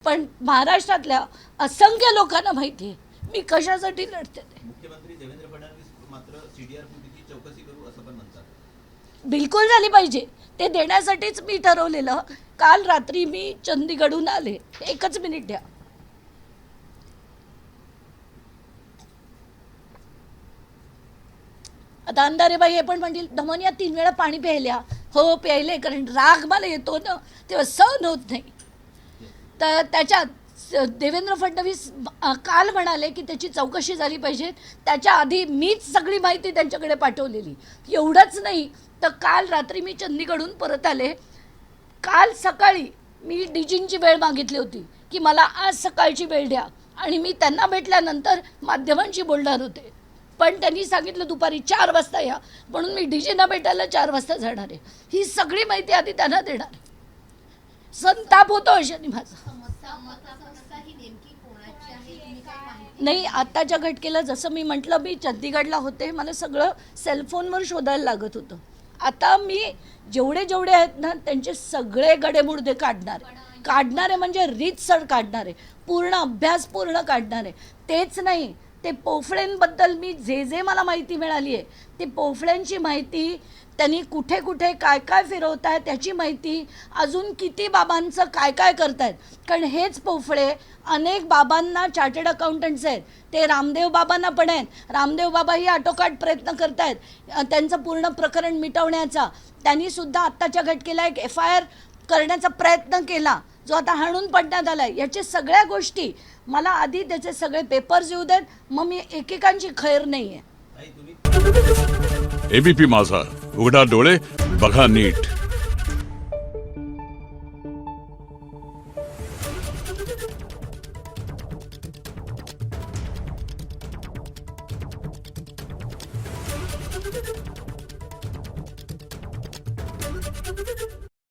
पण महाराष्ट्रातल्या असंख्य लोकांना माहिती आहे मी कशासाठी लढते ते. मुख्यमंत्री देवेंद्र फडणवीस मात्र सीडीआर फुटीची चौकशी करू असं पण म्हणतात. बिलकुल झाली पाहिजे. ते देण्यासाठीच मी ठरवलेलं. काल रात्री मी चंदीगडहून आले. एकच मिनिट द्या. आता अंधारेबाई हे पण म्हणतील धमनिया 3 वेळा पाणी प्यायल्या. हो प्यायले, कारण राग मला येतो ना तेव्हा सहन होत नाही. तर त्याच्यात देवेंद्र फडणवीस काल म्हणाले की त्याची चौकशी झाली पाहिजे. त्याच्या आधी मीच सगळी माहिती त्यांच्याकडे पाठवलेली. एवढंच नाही तर काल रात्री मी चंदीगडहून परत आले. काल सकाळी मी डीजींची वेळ मागितली होती की मला आज सकाळची वेळ द्या आणि मी त्यांना भेटल्यानंतर माध्यमांशी बोलणार होते. पण त्यांनी सांगितलं दुपारी 4 वाजता या, म्हणून मी डीजींना भेटायला 4 वाजता जाणार आहे. ही सगळी माहिती आधी त्यांना देणार आहे. संताप होतो अशाने माझा. नाही, आत्ताच्या घटकेला जसं मी म्हटलं मी चंदीगडला होते, मला सगळं सेलफोनवर शोधायला लागत होतं. आता मी जेवढे आहेत ना त्यांचे सगळे गडेमुडदे काढणारे म्हणजे रीतसर काढणारे, पूर्ण अभ्यास पूर्ण काढणारे. तेच नाही, ते पोफळेंबद्दल मी जे मला माहिती मिळाली आहे ती पोफळ्यांची माहिती, त्यांनी कुठे कुठे काय काय फिरवत आहेत त्याची माहिती, अजून किती बाबांचं काय काय करतायत. कारण हेच पोफळे अनेक बाबांना चार्टर्ड अकाउंटंट्स आहेत. ते रामदेव बाबांना पण आहेत. रामदेव बाबाही आटोकाट प्रयत्न करत आहेत त्यांचं पूर्ण प्रकरण मिटवण्याचा. त्यांनीसुद्धा आत्ताच्या घटकेला एक FIR करण्याचा प्रयत्न केला जो आता हाणून पडण्यात आला आहे. याच्या सगळ्या गोष्टी मला आधी त्याचे सगळे पेपर्स येऊ देत, मग मी एकेकांची खैर नाही आहे. ABP माझा, उघडा डोळे बघा नीट.